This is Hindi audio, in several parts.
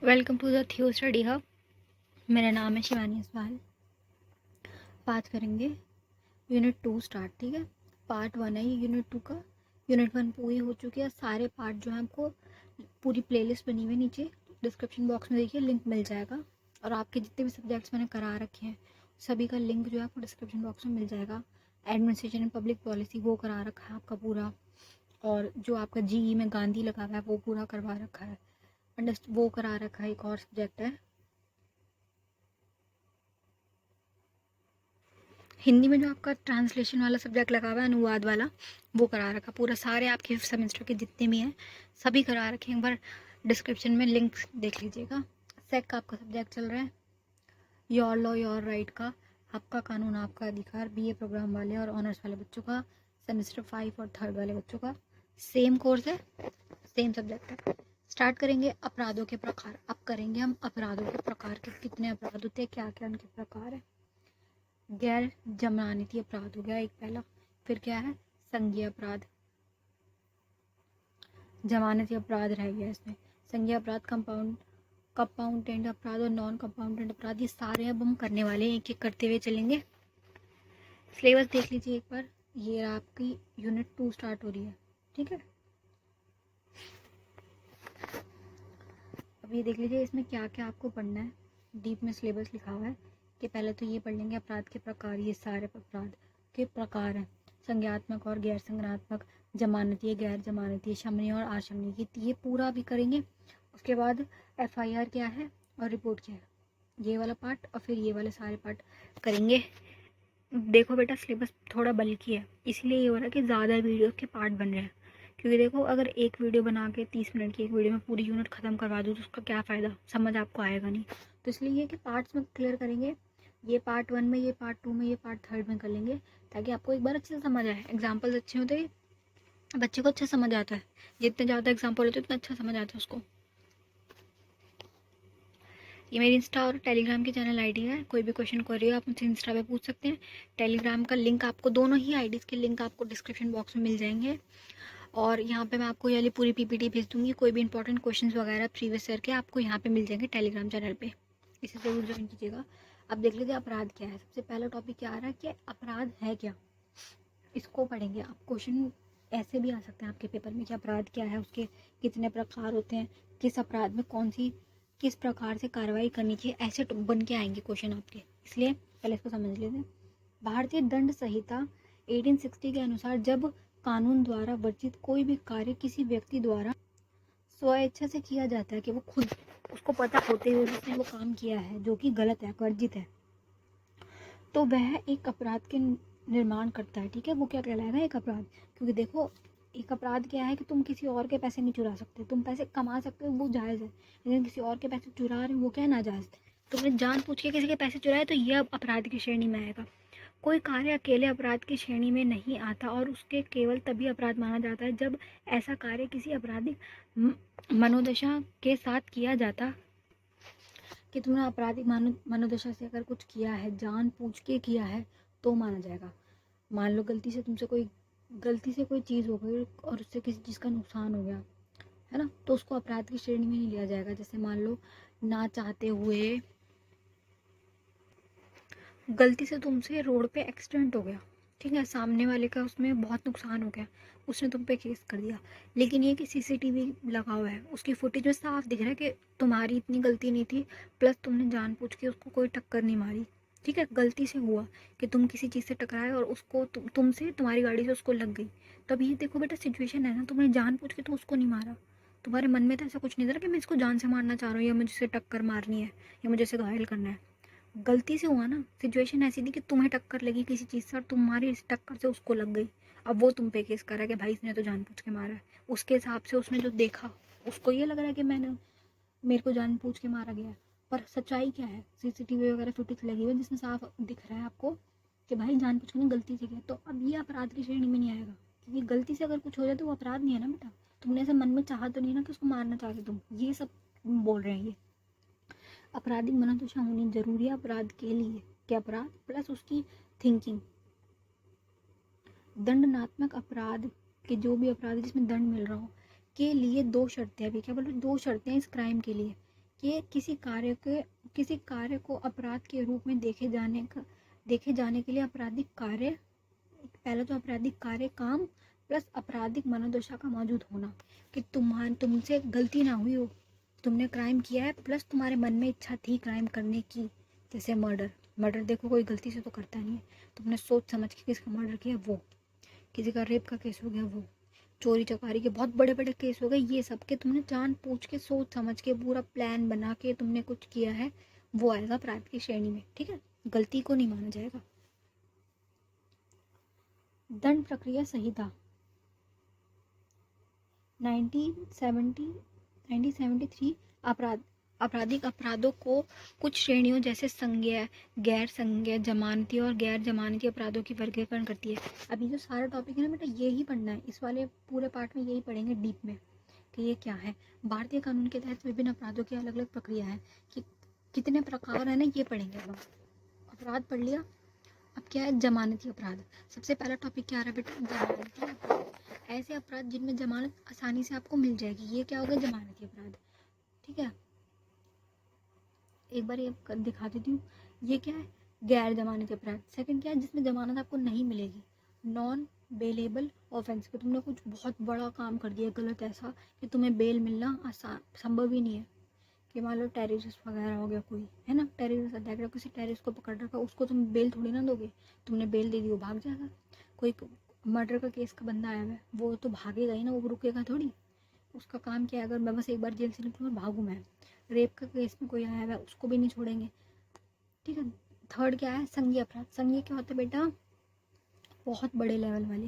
वेलकम टू द थियो स्टडी हब। मेरा नाम है शिवानी असवाल। बात करेंगे यूनिट 2 स्टार्ट। ठीक है, पार्ट 1 है ये यूनिट 2 का। यूनिट 1 पूरी हो चुकी है। सारे पार्ट जो है आपको पूरी प्लेलिस्ट बनी हुई है, नीचे डिस्क्रिप्शन बॉक्स में देखिए लिंक मिल जाएगा। और आपके जितने भी सब्जेक्ट्स मैंने करा रखे हैं सभी का लिंक जो है आपको डिस्क्रिप्शन बॉक्स में मिल जाएगा। एडमिनिस्ट्रेशन एंड पब्लिक पॉलिसी वो करा रखा है आपका पूरा, और जो आपका जीई में गांधी लगा हुआ है वो पूरा करवा रखा है। वो करा रखा है। एक और सब्जेक्ट है हिंदी में, जो आपका ट्रांसलेशन वाला सब्जेक्ट लगा हुआ है, अनुवाद वाला, वो करा रखा पूरा। सारे आपके सेमेस्टर के जितने भी हैं सभी करा रखे हैं। एक बार डिस्क्रिप्शन में लिंक देख लीजिएगा। सेक का आपका सब्जेक्ट चल रहा है योर लॉ योर राइट का, आपका कानून आपका अधिकार, बीए प्रोग्राम वाले और ऑनर्स वाले बच्चों का, सेमेस्टर 5 और 3rd वाले बच्चों का सेम कोर्स है, सेम सब्जेक्ट है। स्टार्ट करेंगे अपराधों के प्रकार। अब करेंगे हम अपराधों के प्रकार के, कितने अपराध होते हैं, क्या क्या उनके प्रकार है। गैर जमानती अपराध हो गया एक पहला। फिर क्या है, संज्ञेय अपराध। जमानती अपराध रह गया इसमें। संज्ञेय अपराध, कंपाउंडेंट अपराध और नॉन कंपाउंडेंट अपराध, ये सारे अब हम करने वाले हैं, एक एक करते हुए चलेंगे। सिलेबस देख लीजिए एक बार। ये आपकी यूनिट 2 स्टार्ट हो रही है। ठीक है, अब ये देख लीजिए इसमें क्या क्या आपको पढ़ना है। डीप में सिलेबस लिखा हुआ है कि पहले तो ये पढ़ लेंगे अपराध के प्रकार। ये सारे अपराध के प्रकार हैं, संज्ञात्मक और गैर संज्ञात्मक, जमानतीय, गैर जमानतीय, शमनीय और अशमनीय, ये पूरा भी करेंगे। उसके बाद एफआईआर क्या है और रिपोर्ट क्या है, ये वाला पार्ट, और फिर ये वाले सारे पार्ट करेंगे। देखो बेटा, सिलेबस थोड़ा बल्कि है, इसलिए ये हो रहा है कि ज़्यादा वीडियो के पार्ट बन रहे हैं। क्योंकि देखो, अगर एक वीडियो बना के 30 मिनट की एक वीडियो में पूरी यूनिट ख़त्म करवा दूँ तो उसका क्या फ़ायदा, समझ आपको आएगा नहीं। तो इसलिए ये कि पार्ट्स में क्लियर करेंगे। ये पार्ट 1 में, ये पार्ट 2 में, ये पार्ट 3rd में कर लेंगे, ताकि आपको एक बार अच्छे से समझ आए। एग्जाम्पल्स अच्छे होते हैं, बच्चे को अच्छा समझ आता है। जितने ज़्यादा एग्जाम्पल होते हैं उतना अच्छा समझ आता है उसको। ये मेरी इंस्टा और टेलीग्राम की चैनल आईडी है। कोई भी क्वेश्चन क्वेरी हो आप मुझसे इंस्टा पे पूछ सकते हैं। टेलीग्राम का लिंक आपको, दोनों ही आईडीज़ के लिंक आपको डिस्क्रिप्शन बॉक्स में मिल जाएंगे। और यहाँ पे मैं आपको ये वाली पूरी पीपीटी भेज दूँगी। कोई भी इंपॉर्टेंट क्वेश्चंस वगैरह प्रीवियस ईयर के आपको यहाँ पे मिल जाएंगे टेलीग्राम चैनल पे, इसे ज़रूर ज्वाइन कीजिएगा। अब देख लीजिए अपराध क्या है। सबसे पहला टॉपिक क्या आ रहा है कि अपराध है क्या, इसको पढ़ेंगे। आप क्वेश्चन ऐसे भी आ सकते हैं आपके पेपर में कि अपराध क्या है, उसके कितने प्रकार होते हैं, किस अपराध में कौन सी किस प्रकार से कार्रवाई करनी चाहिए, ऐसे बन के आएंगे क्वेश्चन आपके। इसलिए पहले इसको समझ लेते हैं। भारतीय दंड संहिता 1860 के अनुसार जब कानून द्वारा वर्जित कोई भी कार्य किसी व्यक्ति द्वारा स्वेच्छा से किया जाता है, कि वो खुद उसको पता होते हुए भी उसने वो काम किया है जो कि गलत है, वर्जित है, तो वह एक अपराध के निर्माण करता है। ठीक है, वो क्या कहलाएगा, एक अपराध। क्योंकि देखो, एक अपराध क्या है कि तुम किसी और के पैसे नहीं चुरा सकते। तुम पैसे कमा सकते हो, वो जायज़ है, लेकिन किसी और के पैसे चुरा रहे हो वो क्या है, नाजायज़। तुमने जान पूछ के किसी के पैसे चुराए तो ये अब अपराध की श्रेणी में आएगा। कोई कार्य अकेले अपराध की श्रेणी में नहीं आता, और उसके केवल तभी अपराध माना जाता है जब ऐसा कार्य किसी आपराधिक मनोदशा के साथ किया जाता, कि तुमने आपराधिक मनोदशा से अगर कुछ किया है, जान पूछ के किया है, तो माना जाएगा। मान लो गलती से कोई चीज़ हो गई और उससे किसी चीज़ का नुकसान हो गया, है ना, तो उसको अपराध की श्रेणी में नहीं लिया जाएगा। जैसे मान लो ना चाहते हुए गलती से तुमसे रोड पे एक्सीडेंट हो गया, ठीक है, सामने वाले का उसमें बहुत नुकसान हो गया, उसने तुम पे केस कर दिया, लेकिन ये कि सीसीटीवी लगा हुआ है, उसकी फुटेज में साफ दिख रहा है कि तुम्हारी इतनी गलती नहीं थी, प्लस तुमने जानबूझ के उसको कोई टक्कर नहीं मारी। ठीक है, गलती से हुआ कि तुम किसी चीज़ से टकराए और उसको तुमसे तुम्हारी गाड़ी से उसको लग गई। तब ये देखो बेटा, सिचुएशन है ना, तुमने जानबूझ के तो उसको नहीं मारा, तुम्हारे मन में तो ऐसा कुछ नहीं था कि मैं इसको जान से मारना चाह रहा हूँ, या मुझे टक्कर मारनी है, या मुझे इसे घायल करना है। गलती से हुआ ना, सिचुएशन ऐसी थी कि तुम्हें टक्कर लगी किसी चीज़ से और तुम्हारी इस टक्कर से उसको लग गई। अब वो तुम पे केस कर रहा है कि भाई इसने तो जानबूझ के मारा है। उसके हिसाब से उसने जो देखा, उसको ये लग रहा है कि मेरे को जानबूझ के मारा गया है। पर सच्चाई क्या है, सीसीटीवी वगैरह फुटेज लगी हुई है जिसमें साफ दिख रहा है आपको कि भाई जानबूझ के गलती से किया। तो अब ये अपराध की श्रेणी में नहीं आएगा, क्योंकि गलती से अगर कुछ हो जाए तो वो अपराध नहीं है ना बेटा। तुमने ऐसे मन में चाहा तो नहीं ना कि उसको मारना चाहते तुम, ये सब बोल रहे हैं। ये आपराधिक मनोदशा होनी जरूरी है अपराध के लिए, कि अपराध प्लस उसकी थिंकिंग। दंडनात्मक अपराध के जो भी अपराध जिसमें दंड मिल रहा हो के लिए 2 शर्तें, अभी क्या बोल रहे, 2 शर्तें इस क्राइम के लिए, कि किसी कार्य को अपराध के रूप में देखे जाने के लिए आपराधिक कार्य, पहले तो आपराधिक कार्य काम प्लस आपराधिक मनोदशा का मौजूद होना, कि तुमसे गलती ना हुई हो, तुमने क्राइम किया है प्लस तुम्हारे मन में इच्छा थी क्राइम करने की। जैसे मर्डर देखो कोई गलती से तो करता नहीं है, तुमने सोच समझ के किसका मर्डर किया, वो किसी का रेप का केस हो गया, वो चोरी चकारी के बहुत बड़े बड़े केस हो गए, ये सब के तुमने जान पूछ के सोच समझ के पूरा प्लान बना के तुमने कुछ किया है, वो आएगा अपराध की श्रेणी में। ठीक है, गलती को नहीं माना जाएगा। दंड प्रक्रिया संहिता 1973 आपराधिक अपराधों को कुछ श्रेणियों जैसे संज्ञेय, गैर संज्ञेय, जमानती और गैर जमानती अपराधों की वर्गीकरण करती है। अभी जो सारा टॉपिक है ना बेटा, यही पढ़ना है, इस वाले पूरे पार्ट में यही पढ़ेंगे डीप में कि ये क्या है। भारतीय कानून के तहत विभिन्न अपराधों की अलग अलग प्रक्रिया है, कि कितने प्रकार है ना, ये पढ़ेंगे। अब अपराध पढ़ लिया, अब क्या है जमानती अपराध। सबसे पहला टॉपिक क्या आ रहा है बेटा, जमानती अपराध। ऐसे अपराध जिनमें जमानत आसानी से आपको मिल जाएगी, ये क्या होगा, जमानती अपराध। ठीक है, एक बार ये दिखा देती हूँ। ये क्या है, गैर जमानती अपराध। सेकंड क्या है, जिसमें जमानत आपको नहीं मिलेगी, नॉन बेलेबल ऑफेंस, कि तुमने कुछ बहुत बड़ा काम कर दिया गलत, ऐसा कि तुम्हें बेल मिलना आसान संभव ही नहीं है, कि मान लो टेररिस्ट वगैरह हो गया कोई, है ना, टेररिस्ट अटैक, किसी टेररिस्ट को पकड़ रखा, उसको तुम बेल थोड़ी ना दोगे, तुमने बेल दे दी वो भाग जाएगा। कोई मर्डर का केस का बंदा आया है, वो तो भागेगा ही ना, वो रुकेगा थोड़ी। उसका काम क्या है, अगर मैं बस एक बार जेल से निकलूँ और भागूँ मैं। रेप का केस में कोई आया है, उसको भी नहीं छोड़ेंगे। ठीक है, थर्ड क्या है, संज्ञेय अपराध। संज्ञेय क्या होता है बेटा, बहुत बड़े लेवल वाले,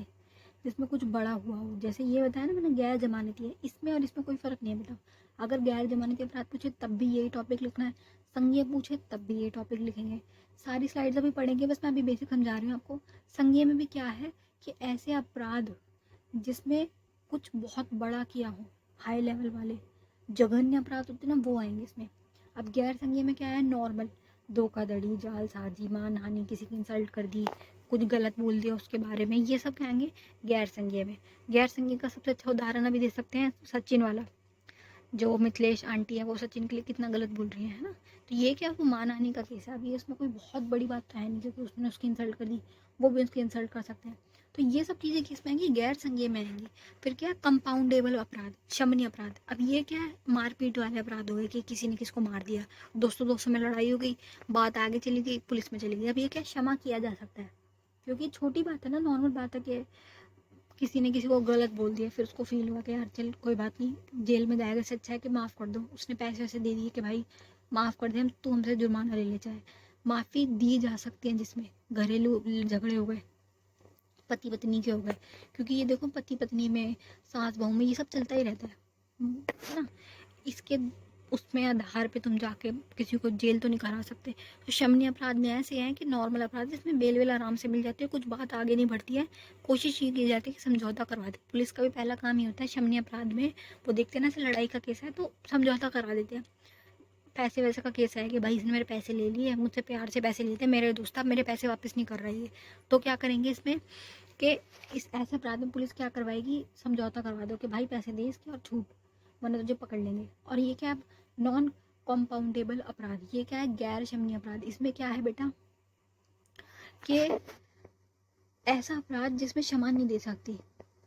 जिसमें कुछ बड़ा हुआ हो। जैसे ये बताया ना मैंने, गैर जमानती है, इसमें और इसमें कोई फ़र्क नहीं है बेटा। अगर गैर जमानती अपराध पूछे तब भी यही टॉपिक लिखना है, संज्ञेय पूछे तब भी ये टॉपिक लिखेंगे। सारी स्लाइड्स अभी पढ़ेंगे, बस मैं अभी बेसिक समझा रही हूँ आपको। संज्ञेय में भी क्या है कि ऐसे अपराध जिसमें कुछ बहुत बड़ा किया हो, हाई लेवल वाले जघन्य अपराध होते हैं ना, वो आएंगे इसमें। अब गैर संज्ञेय में क्या है, नॉर्मल, धोखाधड़ी, जालसाजी, मानहानि, किसी की इंसल्ट कर दी, कुछ गलत बोल दिया उसके बारे में, ये सब क्या आएंगे गैर संज्ञेय में। गैर संज्ञेय का सबसे अच्छा उदाहरण अभी दे सकते हैं, सचिन वाला, जो मिथिलेश आंटी है वो सचिन के लिए कितना गलत बोल रही है ना। तो ये क्या, वो मानहानि का केस है। अभी इसमें कोई बहुत बड़ी बात तो है नहीं, क्योंकि उसने उसकी इंसल्ट कर दी, वो भी उसकी इंसल्ट कर सकते हैं। तो ये सब चीज़ें किस में आएंगी, गैर संज्ञेय में आएंगी। फिर क्या, कंपाउंडेबल अपराध, क्षमनीय अपराध। अब ये क्या है, मारपीट वाले अपराध हो गए, कि किसी ने किसको मार दिया, दोस्तों दोस्तों में लड़ाई हो गई, बात आगे चली गई, पुलिस में चली गई। अब ये क्या, क्षमा किया जा सकता है, क्योंकि छोटी बात है ना, नॉर्मल बात है कि किसी ने किसी को गलत बोल दिया, फिर उसको फील हुआ कि यार चल कोई बात नहीं, जेल में जाएगा, से अच्छा है कि माफ़ कर दो। उसने पैसे वैसे दे दिए कि भाई माफ़ कर दे, हम तू हमसे जुर्माना ले ले, चाहे माफ़ी दी जा सकती है जिसमें घरेलू झगड़े हो गए, पति पत्नी के हो गए। क्योंकि ये देखो, पति पत्नी में, सास बहू में, ये सब चलता ही रहता है ना। इसके उसमें आधार पे तुम जाके किसी को जेल तो नहीं करा सकते। तो क्षमनीय अपराध में ऐसे हैं कि नॉर्मल अपराध जिसमें बेल वेल आराम से मिल जाती है, कुछ बात आगे नहीं बढ़ती है, कोशिश ये की जाती है कि समझौता करवा दे। पुलिस का भी पहला काम ही होता है क्षमनीय अपराध में, वो देखते हैं ना, ऐसे लड़ाई का केस है तो समझौता करवा देते हैं। पैसे वैसे का केस है कि भाई इसने मेरे पैसे ले लिए, मुझसे प्यार से पैसे लेते, मेरे दोस्त अब मेरे पैसे वापस नहीं कर रही है, तो क्या करेंगे इसमें कि इस ऐसे अपराध में पुलिस क्या करवाएगी, समझौता करवा दो कि भाई पैसे दे इसके और छूट, वरना तुझे पकड़ लेंगे। और ये क्या है, नॉन कॉम्पाउंडेबल अपराध। ये क्या है, गैर क्षमनीय अपराध। इसमें क्या है बेटा कि ऐसा अपराध जिसमें क्षमा नहीं दे सकती,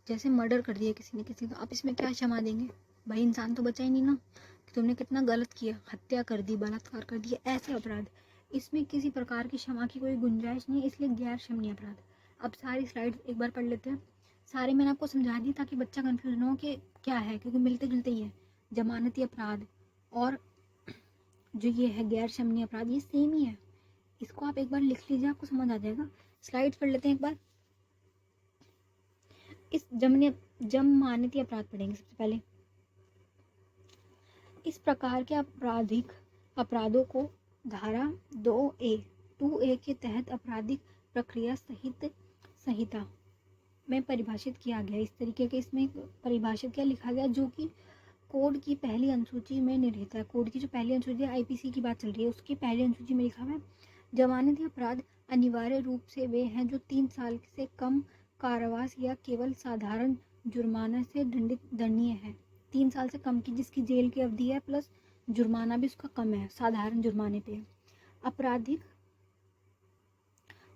जैसे मर्डर कर दिया किसी ने किसी का, आप इसमें क्या क्षमा देंगे, भाई इंसान तो बचा ही नहीं ना, कि तुमने कितना गलत किया, हत्या कर दी, बलात्कार कर दिया, ऐसे अपराध। इसमें किसी प्रकार की क्षमा की कोई गुंजाइश नहीं, इसलिए गैर क्षमनीय अपराध। अब सारी स्लाइड्स एक बार पढ़ लेते हैं। सारे मैंने आपको समझा दी ताकि बच्चा कंफ्यूज ना हो कि क्या है, क्योंकि मिलते जुलते ही है। जमानती अपराध और जो ये है गैर क्षमनीय अपराध, ये सेम ही है। इसको आप एक बार लिख लीजिए, आपको समझ आ जाएगा। स्लाइड्स पढ़ लेते हैं एक बार। इस जमानती अपराध पढ़ेंगे सबसे पहले। इस प्रकार के आपराधिक अपराधों को धारा 2A के तहत आपराधिक प्रक्रिया सहित संहिता में परिभाषित किया गया। इस तरीके के इसमें परिभाषित क्या लिखा गया, जो कि कोड की पहली अनुसूची में निहित है। कोड की जो पहली अनुसूची है, आईपीसी की बात चल रही है, उसकी पहली अनुसूची में लिखा हुआ है, जमानती अपराध अनिवार्य रूप से वे हैं जो 3 साल से कम कारावास या केवल साधारण जुर्माने से दंडनीय है। 3 साल से कम की जिसकी जेल की अवधि है प्लस जुर्माना भी उसका कम है, साधारण जुर्माने पे। आपराधिक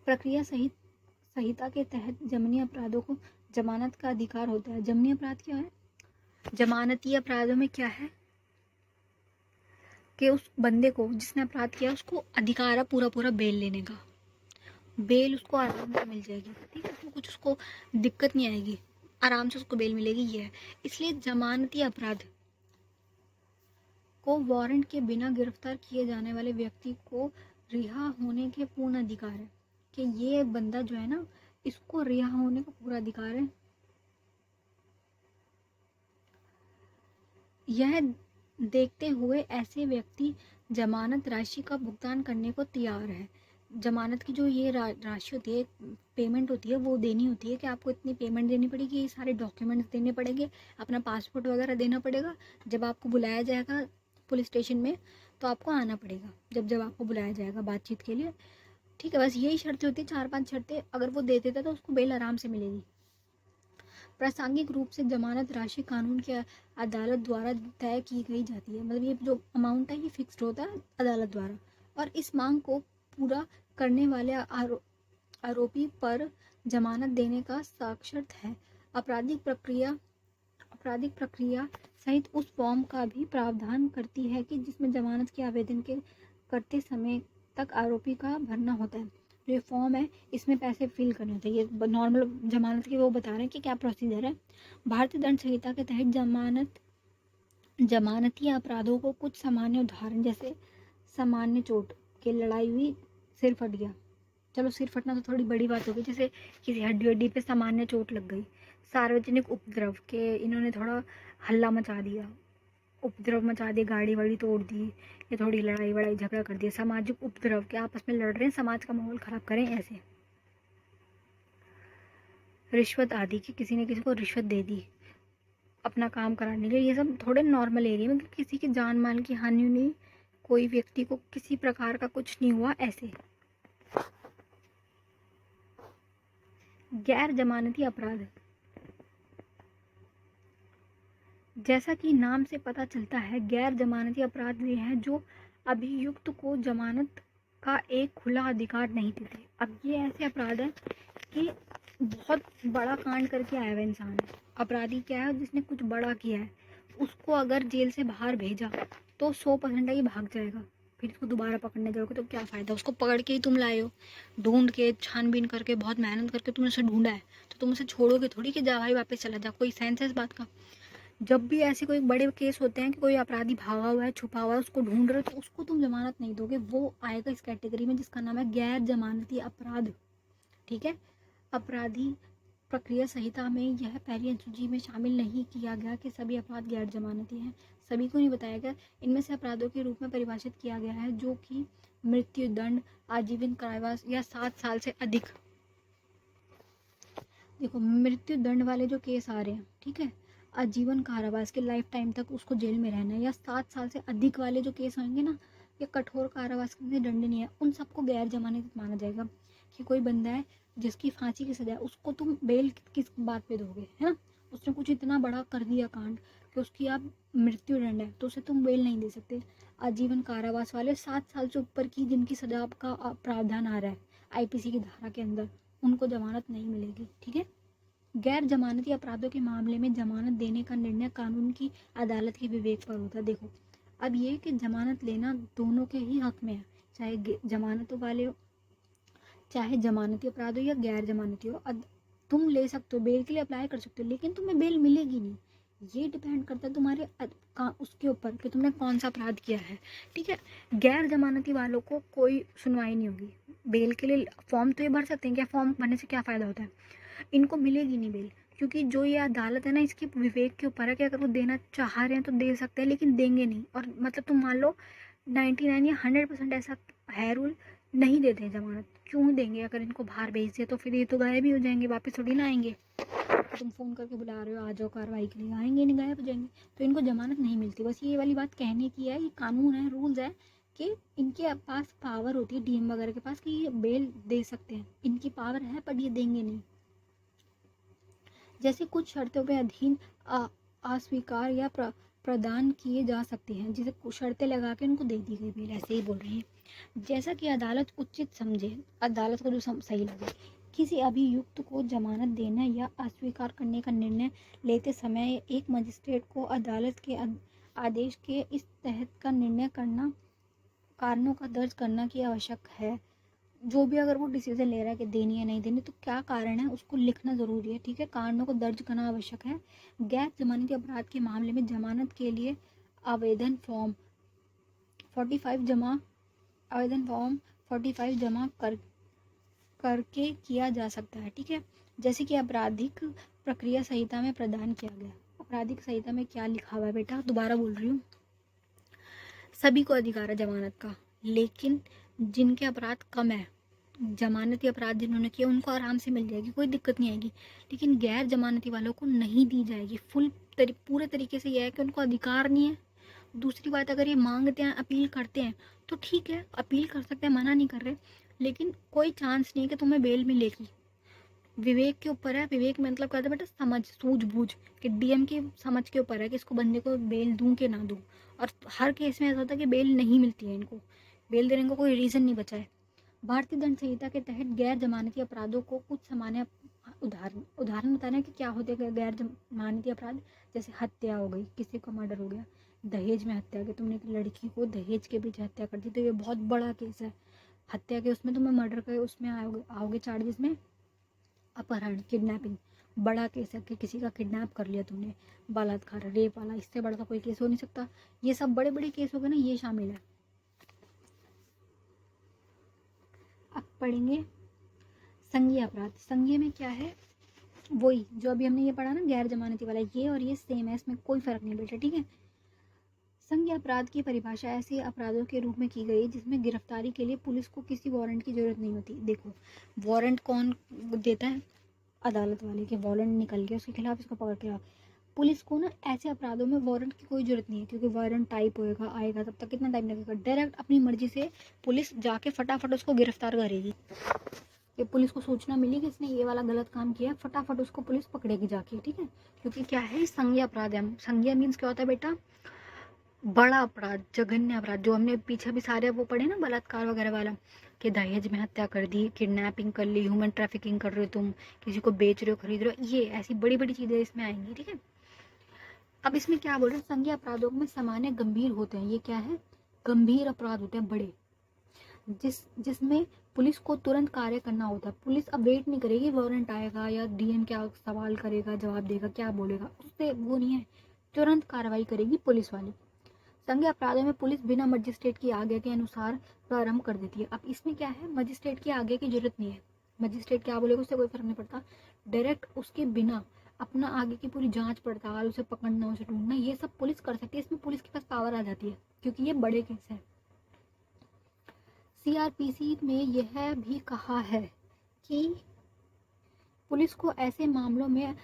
प्रक्रिया संहिता के तहत जमनी अपराधों को जमानत का अधिकार होता है। जमनी अपराध क्या है? जमानती अपराधों में क्या है कि उस बंदे को जिसने अपराध किया उसको अधिकार है पूरा बेल लेने का। बेल उसको आराम से मिल जाएगी, ठीक है, उसमें कुछ उसको दिक्कत नहीं आएगी, आराम से उसको बेल मिलेगी, ये है। इसलिए जमानती अपराध को वारंट के बिना गिरफ्तार किए जाने वाले व्यक्ति को रिहा होने के पूर्ण अधिकार है, कि ये बंदा जो है ना, इसको रिहा होने का पूरा अधिकार है। यह देखते हुए ऐसे व्यक्ति जमानत राशि का भुगतान करने को तैयार है। जमानत की जो ये राशि होती है, पेमेंट होती है, वो देनी होती है कि आपको इतनी पेमेंट देनी पड़ेगी, ये सारे डॉक्यूमेंट्स देने पड़ेंगे, अपना पासपोर्ट वगैरह देना पड़ेगा। जब आपको बुलाया जाएगा पुलिस स्टेशन में तो आपको आना पड़ेगा, जब आपको बुलाया जाएगा बातचीत के लिए, ठीक है। बस यही शर्तें होती है, 4-5 शर्तें। अगर वो दे देता तो उसको बेल आराम से मिलेगी। प्रासंगिक रूप से जमानत राशि कानून की अदालत द्वारा तय की गई जाती है। मतलब ये जो अमाउंट है ये फिक्स्ड होता है अदालत द्वारा, और इस मांग को पूरा करने वाले आरोपी पर जमानत देने का साक्षात है। आपराधिक प्रक्रिया सहित उस फॉर्म का भी प्रावधान करती है कि जिसमें जमानत के आवेदन के करते समय तक आरोपी का भरना होता है। जो ये फॉर्म है इसमें पैसे फिल करने होते हैं। ये नॉर्मल जमानत की वो बता रहे हैं कि क्या प्रोसीजर है। भारतीय दंड संहिता के तहत जमानती अपराधों को कुछ सामान्य उदाहरण, जैसे सामान्य चोट के लड़ाई हुई, सिर फट गया, चलो सिर फटना तो थोड़ी बड़ी बात होगी, जैसे किसी हड्डी पे सामान्य चोट लग गई। सार्वजनिक उपद्रव के इन्होंने थोड़ा हल्ला मचा दिया, उपद्रव मचा दिया, गाड़ी वाड़ी तोड़ दी, या थोड़ी लड़ाई वड़ाई झगड़ा कर दिया। सामाजिक उपद्रव के आपस में लड़ रहे हैं, समाज का माहौल खराब करें, ऐसे। रिश्वत आदि की किसी ने किसी को रिश्वत दे दी अपना काम कराने के लिए, ये सब थोड़े नॉर्मल एरिया में, किसी की जान माल की हानि नहीं, कोई व्यक्ति को किसी प्रकार का कुछ नहीं हुआ, ऐसे। गैर जमानती अपराध, जैसा कि नाम से पता चलता है, गैर जमानती अपराध वे हैं जो अभियुक्त को जमानत का एक खुला अधिकार नहीं देते। अब ये ऐसे अपराध है कि बहुत बड़ा कांड करके आया हुआ इंसान है, अपराधी क्या है, जिसने कुछ बड़ा किया है, उसको अगर जेल से बाहर भेजा तो 100% ही भाग जाएगा। फिर इसको दोबारा पकड़ने जाओगे तो क्या फ़ायदा, उसको पकड़ के ही तुम लाए हो, ढूंढ के छानबीन करके बहुत मेहनत करके तुमने उसे ढूंढा है, तो तुम उसे छोड़ोगे थोड़ी कि जा भाई वापस चला जा। कोई सेंस है इस बात का? जब भी ऐसे कोई बड़े केस होते हैं कि कोई अपराधी भागा हुआ है, छुपा हुआ है, उसको ढूंढ रहे हो, तो उसको तुम जमानत नहीं दोगे, वो आएगा इस कैटेगरी में जिसका नाम है गैर जमानती अपराध, ठीक है। अपराधी प्रक्रिया संहिता में यह पहली अनुसूची में शामिल नहीं किया गया कि सभी अपराध गैर जमानती हैं, सभी को नहीं बताया गया। इनमें से अपराधों के रूप में परिभाषित किया गया है जो कि मृत्यु दंड, आजीवन कारावास या 7 साल से अधिक। देखो, मृत्यु दंड वाले जो केस आ रहे हैं, ठीक है, आजीवन कारावास के लाइफ टाइम तक उसको जेल में रहना है, या 7 साल से अधिक वाले जो केस होंगे ना, ये कठोर कारावास में दंड नहीं है, उन सबको गैर जमानती माना जाएगा। कि कोई बंदा है जिसकी फांसी की सजा है, उसको तुम बेल किस बात पे दोगे, है ना? उसने कुछ इतना बड़ा कर दिया कांड कि उसकी आप मृत्यु दंड है, तो उसे तुम बेल नहीं दे सकते। आजीवन कारावास वाले 7 साल से ऊपर की जिनकी सजा का प्रावधान आ रहा है आईपीसी की धारा के अंदर, उनको जमानत नहीं मिलेगी, ठीक है। गैर जमानती अपराधों के मामले में जमानत देने का निर्णय कानून की अदालत के विवेक पर होता है। देखो, अब ये कि जमानत लेना दोनों के ही हक में है, चाहे जमानत वाले हो, चाहे जमानती अपराध हो या गैर जमानती हो। तुम ले सकते हो, बेल के लिए अप्लाई कर सकते हो, लेकिन तुम्हें बेल मिलेगी नहीं। ये डिपेंड करता है तुम्हारे उसके ऊपर कि तुमने कौन सा अपराध किया है, ठीक है। गैर जमानती वालों को कोई सुनवाई नहीं होगी। बेल के लिए फॉर्म तो ये भर सकते हैं, क्या फॉर्म भरने से क्या फ़ायदा होता है? इनको मिलेगी नहीं बेल, क्योंकि जो ये अदालत है ना, इसकी विवेक के ऊपर है कि अगर वो देना चाह रहे हैं तो दे सकते हैं, लेकिन देंगे नहीं। और मतलब तुम मान लो 99 या 100% ऐसा है रूल, नहीं देते हैं जमानत। क्यों देंगे? अगर इनको बाहर भेज दिया तो फिर ये तो गायब ही हो जाएंगे, वापस थोड़ी ना आएंगे। तुम फ़ोन करके बुला रहे हो, आ जाओ कार्रवाई के लिए, आएंगे नहीं, गायब हो जाएंगे। तो इनको जमानत नहीं मिलती। बस ये वाली बात कहने की है, ये कानून है, रूल्स है कि इनके पास पावर होती है, डीएम वगैरह के पास, कि ये बेल दे सकते हैं, इनकी पावर है, पर ये देंगे नहीं। जैसे कुछ शर्तों पर अधीन अस्वीकार या प्रदान किए जा सकते हैं, जिसे कुछ शर्तें लगा के उनको दे दी गई बेल, ऐसे ही बोल रही है। जैसा कि अदालत उचित समझे, अदालत को जो सही लगे। किसी अभियुक्त को जमानत देने या अस्वीकार करने का निर्णय लेते समय एक मजिस्ट्रेट को अदालत के आदेश के इस तहत का निर्णय करना, कारणों का दर्ज करना की आवश्यक है। जो भी अगर वो डिसीजन ले रहा है कि देनी है नहीं देनी, तो क्या कारण है उसको लिखना ज़रूरी है, ठीक है। कारणों को दर्ज करना आवश्यक है। गैर जमानती अपराध के मामले में जमानत के लिए आवेदन फॉर्म 45 जमा करके किया जा सकता है, ठीक है। जैसे कि आपराधिक प्रक्रिया संहिता में प्रदान किया गया। आपराधिक संहिता में क्या लिखा हुआ है बेटा, दोबारा बोल रही हूँ। सभी को अधिकार है जमानत का, लेकिन जिनके अपराध कम है, जमानती अपराध जिन्होंने किया उनको आराम से मिल जाएगी, कोई दिक्कत नहीं आएगी। लेकिन गैर जमानती वालों को नहीं दी जाएगी। पूरे तरीके से यह है कि उनको अधिकार नहीं है। दूसरी बात, अगर ये मांगते हैं, अपील करते हैं, तो ठीक है, अपील कर सकते हैं, मना नहीं कर रहे, लेकिन कोई चांस नहीं कि तुम्हें बेल मिलेगी। विवेक के ऊपर है। विवेक मतलब क्या था बेटा, समझ, सूझबूझ, कि डीएम की समझ के ऊपर है कि इसको बंदे को बेल दूं कि ना दूं। और हर केस में ऐसा होता है कि बेल नहीं मिलती है, इनको बेल देने का कोई रीज़न नहीं बचा है। भारतीय दंड संहिता के तहत गैर जमानती अपराधों को कुछ सामान्य उदाहरण बताना है कि क्या होते हैं गैर जमानती अपराध। जैसे हत्या हो गई, किसी का मर्डर हो गया, दहेज में हत्या की, तुमने एक लड़की को दहेज के पीछे हत्या कर दी, तो ये बहुत बड़ा केस है। हत्या के उसमें तुम्हें मर्डर के उसमें आओगे चार्जेस में। अपहरण, किडनैपिंग, बड़ा केस है कि किसी का किडनैप कर लिया तुमने, बलात्कार, रेप वाला, इससे बड़ा तो कोई केस हो नहीं सकता। ये सब बड़े बड़े केस हो गए ना, ये शामिल है। अब पढ़ेंगे संज्ञेय अपराध। संज्ञेय में क्या है, वही जो अभी हमने ये पढ़ा ना, गैर जमानती वाला, ये और ये सेम है, इसमें कोई फर्क नहीं बेटा, ठीक है। संज्ञेय अपराध की परिभाषा ऐसे अपराधों के रूप में की गई जिसमें गिरफ्तारी के लिए पुलिस को किसी वारंट की जरूरत नहीं होती। देखो, वारंट कौन देता है, अदालत वाले के वारंट निकल गया उसके खिलाफ, इसको पकड़ के रहा। पुलिस को ना ऐसे अपराधों में वारंट की कोई जरूरत नहीं है, क्योंकि वारंट टाइप होएगा, आएगा, तब तक कितना टाइम लगेगा। डायरेक्ट अपनी मर्जी से पुलिस जाके फटाफट उसको गिरफ्तार करेगी। ये पुलिस को सूचना मिली कि इसने ये वाला गलत काम किया, फटाफट उसको पुलिस पकड़ेगी जाके, ठीक है। क्योंकि क्या है, संज्ञेय अपराध है। संज्ञेय मीन्स क्या होता है बेटा, बड़ा अपराध, जघन्य अपराध, जो हमने पीछे भी सारे वो पढ़े ना, बलात्कार वगैरह वाला, कि दहेज में हत्या कर दी, किडनैपिंग कर ली, ह्यूमन ट्रैफिकिंग कर रहे हो तुम, किसी को बेच रहे हो, खरीद रहे हो, ये ऐसी बड़ी बड़ी चीजें इसमें आएंगी, ठीक है। अब इसमें क्या बोल रहे हैं, संज्ञेय अपराधों में सामान्य गंभीर होते हैं। ये क्या है, गंभीर अपराध होते हैं, बड़े, जिसमें पुलिस को तुरंत कार्य करना होता है। पुलिस अब वेट नहीं करेगी वारंट आएगा या डीएम क्या सवाल करेगा, जवाब देगा, क्या बोलेगा, उससे वो नहीं है, तुरंत कार्रवाई करेगी पुलिस वाली। संज्ञेय अपराधों में पुलिस बिना मजिस्ट्रेट की आज्ञा के अनुसार प्रारंभ कर देती है। अब इसमें क्या है, मजिस्ट्रेट की आज्ञा की जरूरत नहीं है। मजिस्ट्रेट क्या बोलेगा उससे कोई फर्क नहीं पड़ता, डायरेक्ट उसके बिना अपना आगे की पूरी जांच पड़ताल, उसे पकड़ना, उसे ढूंढना, ये सब पुलिस कर सकती है। इसमें पुलिस के पास पावर आ जाती है, क्योंकि ये बड़े केस है। सीआरपीसी में यह भी कहा है कि पुलिस को ऐसे मामलों में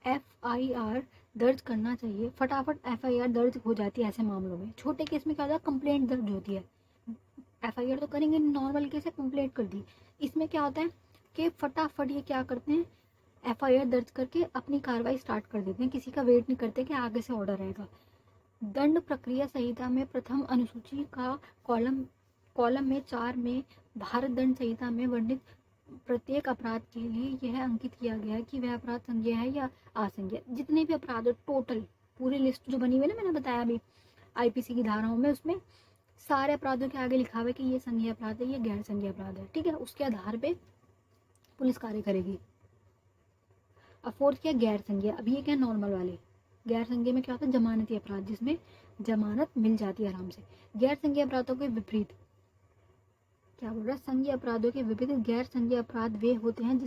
एफआईआर दर्ज करना चाहिए। फटाफट एफआईआर दर्ज हो जाती है ऐसे मामलों में। छोटे केस में क्या होता है, कंप्लेंट दर्ज होती है, एफआईआर तो करेंगे, नॉर्मल केस है, कंप्लेंट कर दी। इसमें क्या होता है कि फटाफट ये क्या करते हैं, एफआईआर दर्ज करके अपनी कार्रवाई स्टार्ट कर देते हैं, किसी का वेट नहीं करते कि आगे से ऑर्डर रहेगा। दंड प्रक्रिया संहिता में प्रथम अनुसूची का कॉलम में 4 में भारत दंड संहिता में वर्णित प्रत्येक अपराध के लिए यह अंकित किया गया है कि वह अपराध संज्ञेय है या असंज्ञेय। जितने भी अपराध है टोटल, पूरी लिस्ट जो बनी हुई है ना, मैंने बताया अभी आईपीसी की धाराओं में, उसमें सारे अपराधों के आगे लिखा हुआ है कि ये संज्ञेय अपराध है, ये गैर संज्ञेय अपराध है, ठीक है। उसके आधार पे पुलिस कार्य करेगी। अब फोर्थ क्या, गैर संज्ञेय। अभी ये क्या, नॉर्मल वाले। गैर संज्ञेय में क्या होता है, जमानती अपराध, जिसमें जमानत मिल जाती है आराम से। गैर संज्ञेय अपराधों के विपरीत क्या बोल रहा है, संज्ञेय अपराधों के विपरीत गैर संज्ञेय अपराध वे होते हैं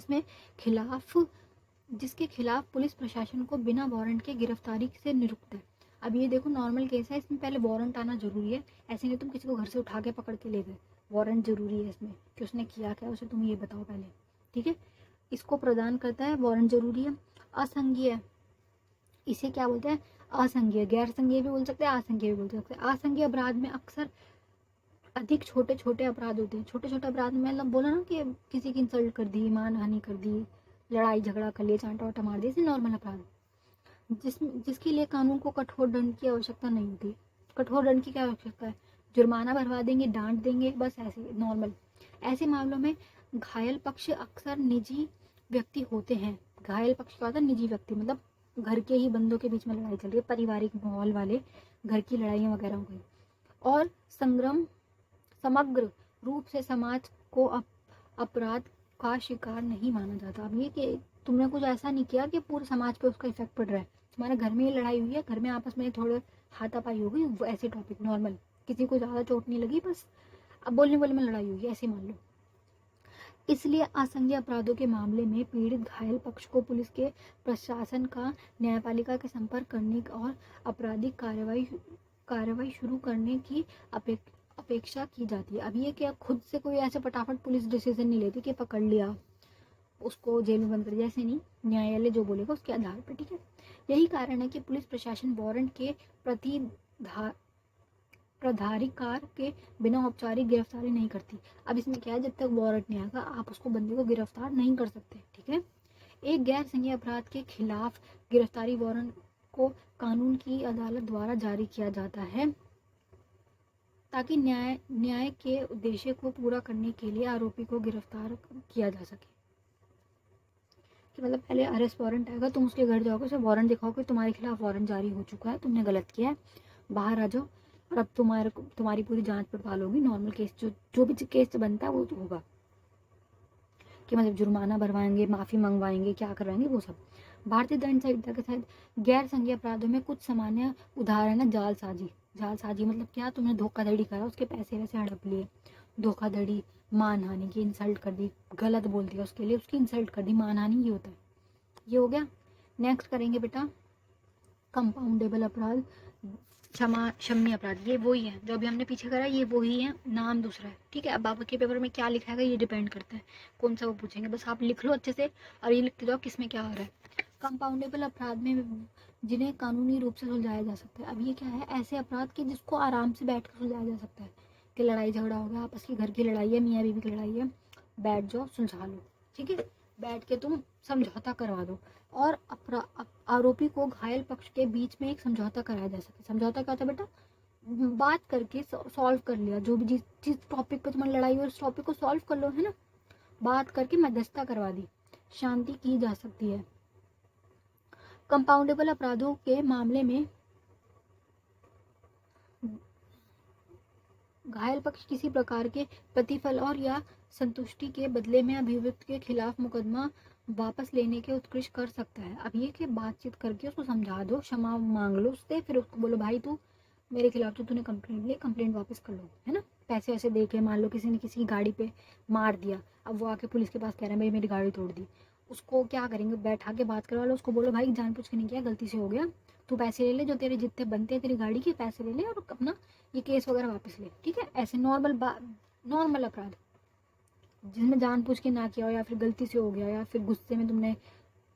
जिसके खिलाफ पुलिस प्रशासन को बिना वारंट के गिरफ्तारी से निरुक्त है। अब ये देखो, नॉर्मल केस है, इसमें पहले वारंट आना जरूरी है। ऐसे नहीं तुम किसी को घर से उठा के पकड़ के ले गए, वारंट जरूरी है इसमें कि उसने किया क्या, उसे तुम ये बताओ पहले, ठीक है। इसको प्रदान करता है, वारंट जरूरी है। असंज्ञेय, इसे क्या बोलते हैं, असंज्ञेय। गैर संज्ञेय भी बोल सकते हैं, असंज्ञेय भी बोल सकते हैं। असंज्ञेय अपराध में अक्सर अधिक छोटे छोटे अपराध होते हैं। छोटे छोटे अपराध में मतलब बोला ना कि किसी की इंसल्ट कर दी, मानहानि कर दी, लड़ाई झगड़ा कर लिया, चांटा वाटा मार दिया, नॉर्मल अपराध। जिसके लिए कानून को कठोर दंड की आवश्यकता नहीं होती। कठोर दंड की क्या आवश्यकता है? जुर्माना भरवा देंगे, डांट देंगे, बस ऐसे नॉर्मल। ऐसे मामलों में घायल पक्ष अक्सर निजी व्यक्ति होते हैं। घायल पक्ष क्या होता है? निजी व्यक्ति, मतलब घर के ही बंदों के बीच में लड़ाई चल रही है, पारिवारिक माहौल वाले घर की लड़ाइयाँ वगैरह हो गई। और समग्र रूप से समाज को अपराध का शिकार नहीं माना जाता। अब ये कि तुमने कुछ ऐसा नहीं किया कि पूरे समाज पे उसका इफेक्ट पड़ रहा है। तुम्हारे घर में ही लड़ाई हुई है, घर में आपस में थोड़े हाथापाई हो गई, वो ऐसे टॉपिक नॉर्मल, किसी को ज़्यादा चोट नहीं लगी, बस अब बोलने बोलने में लड़ाई हुई है, ऐसे मान लो। इसलिए असंज्ञेय अपराधों के मामले में पीड़ित घायल पक्ष को पुलिस के प्रशासन का न्यायपालिका के संपर्क करने और आपराधिक कार्रवाई शुरू करने की अपेक्षा की जाती है। अब ये क्या खुद से कोई ऐसे फटाफट पुलिस डिसीजन नहीं लेती कि पकड़ लिया उसको जेल में बंद कर दिया, ऐसे नहीं, न्यायालय जो बोलेगा उसके आधार पर, ठीक है। यही कारण है कि पुलिस प्रशासन वारंट के प्राधिकार के बिना औपचारिक गिरफ्तारी नहीं करती। अब इसमें क्या है, जब तक वारंट नहीं आएगा आप उसको बंदे को गिरफ्तार नहीं कर सकते, ठीक है। एक गैर संज्ञेय अपराध के खिलाफ गिरफ्तारी वारंट को कानून की अदालत द्वारा जारी किया जाता है ताकि न्याय के उद्देश्य को पूरा करने के लिए आरोपी को गिरफ्तार किया जा सके। कि मतलब पहले अरेस्ट वारंट आएगा, तुम उसके घर जाओगे, उसे वारंट दिखाओगे, तुम्हारे खिलाफ वारंट जारी हो चुका है, तुमने गलत किया है, बाहर आ जाओ, और अब तुम्हारी पूरी जांच पड़ताल होगी। नॉर्मल केस जो भी केस बनता है वो तो होगा कि मतलब जुर्माना भरवाएंगे, माफ़ी मंगवाएंगे, क्या करवाएंगे, वो सब। भारतीय दंड संहिता के तहत गैर संज्ञेय अपराधों में कुछ सामान्य उदाहरण है जालसाजी। जालसाजी मतलब क्या? तुमने धोखाधड़ी करा, उसके पैसे वैसे हड़प लिए, धोखाधड़ी, मानहानि की, इंसल्ट कर दी, गलत बोल दिया उसके लिए, उसकी इंसल्ट कर दी, मानहानि ये होता है। ये हो गया। नेक्स्ट करेंगे बेटा कंपाउंडेबल अपराध, क्षम्य अपराध। ये वही है जो अभी हमने पीछे करा, ये वही है, नाम दूसरा है, ठीक है। अब आपके पेपर में क्या लिखा है ये डिपेंड करता है कौन सा वो पूछेंगे, बस आप लिख लो अच्छे से और ये लिखते जाओ किसमें क्या हो रहा है। कंपाउंडेबल अपराध में जिन्हें कानूनी रूप से सुलझाया जा सकता है। अब ये क्या है? ऐसे अपराध के जिसको आराम से बैठ कर सुलझाया जा सकता है कि लड़ाई झगड़ा हो गया, आपस की घर की लड़ाई है, मियाँ बीवी की लड़ाई है, बैठ जाओ सुलझा लो, ठीक है, बैठ के तुम समझौता करवा दो। और आरोपी को घायल पक्ष के बीच में एक समझौता कराया जा सके। समझौता क्या होता है बेटा? बात करके सॉल्व कर लिया, जो भी जिस टॉपिक पे तुम्हारी लड़ाई हो उस टॉपिक को सॉल्व कर लो, है ना, बात करके मध्यस्थता करवा दी, शांति की जा सकती है। कंपाउंडेबल अपराधों के मामले में घायल पक्ष किसी प्रकार के प्रतिफल और या संतुष्टि के बदले में अभियुक्त के खिलाफ मुकदमा वापस लेने के उत्कृष्ट कर सकता है। अब ये कि बातचीत करके उसको समझा दो, क्षमा मांग लो उससे, फिर उसको बोलो भाई तू मेरे खिलाफ तो तूने कंप्लेंट ली, कंप्लेंट वापस कर लो, है ना। पैसे वैसे दे के, मान लो किसी ने किसी की गाड़ी पे मार दिया, अब वो आके पुलिस के पास कह रहा है भाई मेरी गाड़ी तोड़ दी, उसको क्या करेंगे? बैठा के बात करवा लो, उसको बोलो भाई जानबूझ के नहीं किया, गलती से हो गया, तू पैसे ले ले, जो तेरे जितने बनते हैं तेरी गाड़ी के पैसे ले ले और अपना ये केस वगैरह वापस ले, ठीक है। ऐसे नॉर्मल अपराध जिसमें जानबूझ के ना किया हो या फिर गलती से हो गया या फिर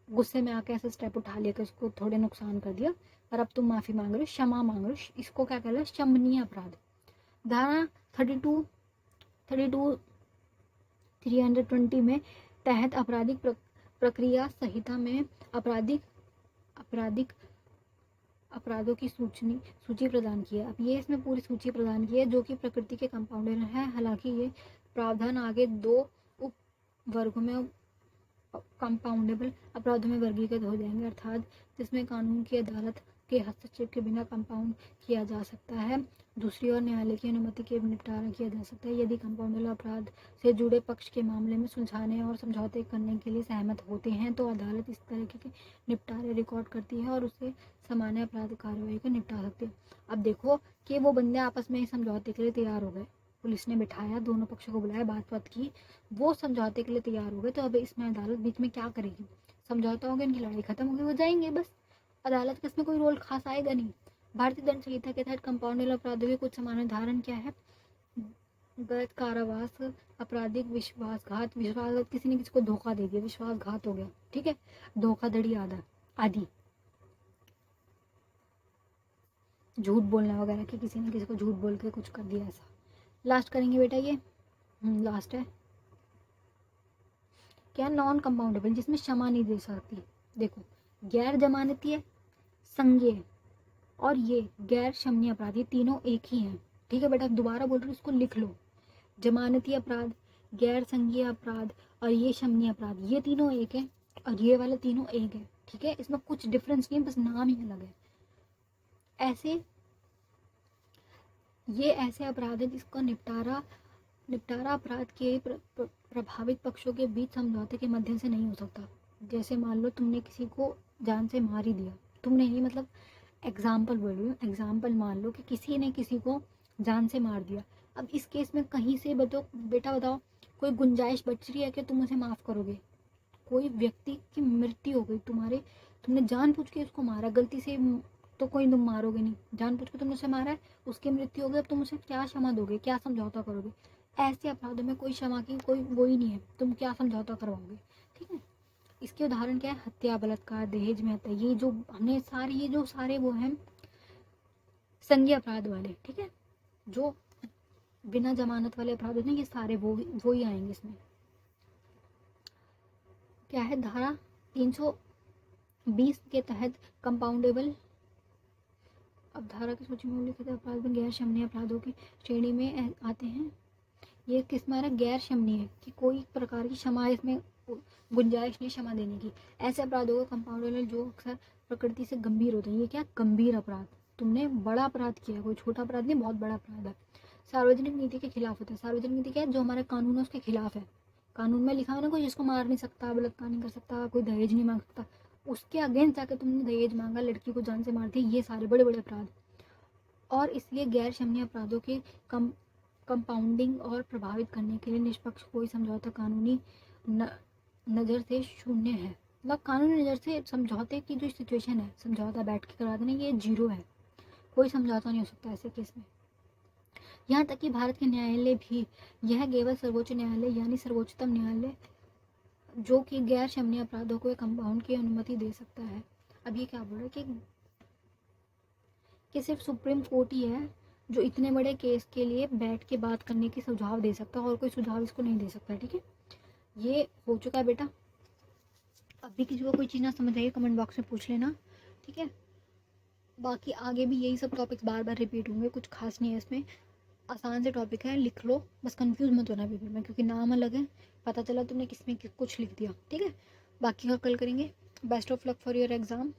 गुस्से में आके ऐसा स्टेप उठा लिया कि उसको थोड़े नुकसान कर दिया और अब तुम माफ़ी मांग रहे हो, क्षमा मांग रहे हो, इसको क्या कहते हैं? क्षमनीय अपराध। धारा 32 320 में तहत आपराधिक प्रक्रिया संहिता में आपराधिक अपराधों की सूची प्रदान की है। अब ये इसमें पूरी सूची प्रदान की है जो कि प्रकृति के कंपाउंडर है। हालांकि ये प्रावधान आगे दो उप वर्गों में कंपाउंडेबल अपराधों में वर्गीकृत हो जाएंगे, अर्थात जिसमें कानून की अदालत के हस्तक्षेप के बिना कंपाउंड किया जा सकता है, दूसरी ओर न्यायालय की अनुमति के निपटारा किया जा सकता है यदि कंपाउंडेबल अपराध से जुड़े पक्ष के मामले में सुलझाने और समझौते करने के लिए सहमत होते हैं तो अदालत इस तरह के निपटारे रिकॉर्ड करती है और उसे सामान्य अपराध कार्रवाई को निपटा सकती है। अब देखो कि वो बंदे आपस में समझौते के लिए तैयार हो गए, पुलिस ने बिठाया, दोनों पक्षों को बुलाया, बात की, वो समझौते के लिए तैयार हो गए, तो अब इसमें अदालत बीच में क्या करेगी? समझौता हो गया, इनकी लड़ाई खत्म हो गई, वो जाएंगे बस, अदालत का इसमें कोई रोल खास आएगा नहीं। भारतीय दंड संहिता के तहत कंपाउंडेबल अपराधों के कुछ सामान्य उदाहरण क्या है? गलत कारावास, आपराधिक विश्वासघात, किसी ने किसी को धोखा दे दिया, विश्वासघात हो गया, ठीक है, धोखाधड़ी आदि, झूठ बोलना वगैरह कि किसी ने किसी को झूठ बोल के कुछ कर दिया, ऐसा। लास्ट करेंगे बेटा ये लास्ट है क्या? नॉन कंपाउंडेबल, जिसमें क्षमा नहीं दे सकती। देखो गैर जमानती है, संज्ञेय और ये गैर शमनीय अपराध, ये तीनों एक ही हैं। ठीक है बेटा, दोबारा बोल रही हूँ, इसको लिख लो। जमानती अपराध, गैर संज्ञेय अपराध और ये शमनीय अपराध, ये तीनों एक है और ये वाले तीनों एक है। ठीक है, इसमें कुछ डिफरेंस नहीं है, बस नाम ही अलग है। ऐसे ये ऐसे अपराध है जिसका निपटारा अपराध के प्रभावित पक्षों के बीच समझौते के माध्यम से नहीं हो सकता। जैसे मान लो तुमने किसी को जान से मार ही दिया, तुमने ही मतलब एग्जाम्पल बोल रही हूँ, एग्जाम्पल मान लो कि किसी ने किसी को जान से मार दिया। अब इस केस में कहीं से बेटा बताओ कोई गुंजाइश बच रही है कि तुम उसे माफ़ करोगे? कोई व्यक्ति की मृत्यु हो गई, तुमने जानबूझ के उसको मारा, गलती से तो कोई तुम मारोगे नहीं, जानबूझ के तुमने उसे मारा है, उसकी मृत्यु हो गई, अब तुम उसे क्या क्षमा दोगे, क्या समझौता करोगे? ऐसे अपराधों में कोई क्षमा की कोई वो ही नहीं है, तुम क्या समझौता करवाओगे? ठीक है, इसके उदाहरण क्या है? हत्या, बलात्कार, दहेज में हत्या, ये जो हमने सारे वो हैं संज्ञेय अपराध वाले। ठीक है, जो बिना जमानत वाले अपराध होते हैं, ये सारे वो ही आएंगे इसमें। क्या है? धारा 320 के तहत कंपाउंडेबल। अब धारा की सूची में उल्लिखित अपराध में गैर शमनीय अपराधों की श्रेणी में आते हैं। ये किस में आ रहा है? गैर शमनीय, कि कोई प्रकार की क्षमा इसमें गुंजाइश नहीं क्षमा देने की। ऐसे अपराधों को कंपाउंडेबल जो अक्सर प्रकृति से गंभीर होते हैं। ये क्या? गंभीर अपराध, तुमने बड़ा अपराध किया, कोई छोटा अपराध नहीं, बहुत बड़ा अपराध है। सार्वजनिक नीति के खिलाफ होता है। सार्वजनिक नीति क्या है? जो हमारे कानून है उसके खिलाफ है। कानून में लिखा है ना, कोई जिसको मार नहीं सकता, बलात्कार नहीं कर सकता, कोई दहेज नहीं मांग सकता, उसके अगेंस्ट जाकर तुमने दहेज मांगा, लड़की को जान से मार दी, ये सारे बड़े बड़े अपराध। और इसलिए गैर शमनीय अपराधों के कंपाउंडिंग और प्रभावित करने के लिए निष्पक्ष कोई समझौता कानूनी नज़र से शून्य है। मतलब कानूनी नज़र से समझौते की जो सिचुएशन है, समझौता बैठ के करा देना, ये जीरो है, कोई समझौता नहीं हो सकता ऐसे केस में। यहाँ तक कि भारत के न्यायालय भी, यह केवल सर्वोच्च न्यायालय यानी सर्वोच्चतम न्यायालय जो कि गैर शमनीय अपराधों को कंपाउंड की अनुमति दे सकता है। अब ये क्या बोल रहा है कि सिर्फ सुप्रीम कोर्ट ही है जो इतने बड़े केस के लिए बैठ के बात करने की सुझाव दे सकता है, और कोई सुझाव इसको नहीं दे सकता। ठीक है, ये हो चुका है बेटा। अभी किसी को कोई चीज़ ना समझ आई कमेंट बॉक्स में पूछ लेना। ठीक है, बाकी आगे भी यही सब टॉपिक्स बार बार रिपीट होंगे, कुछ खास नहीं है इसमें, आसान से टॉपिक है, लिख लो, बस कंफ्यूज मत होना पेपर में, क्योंकि नाम अलग है, पता चला तुमने किसमें कुछ लिख दिया। ठीक है, बाकी का कल करेंगे। Best of luck for your exam.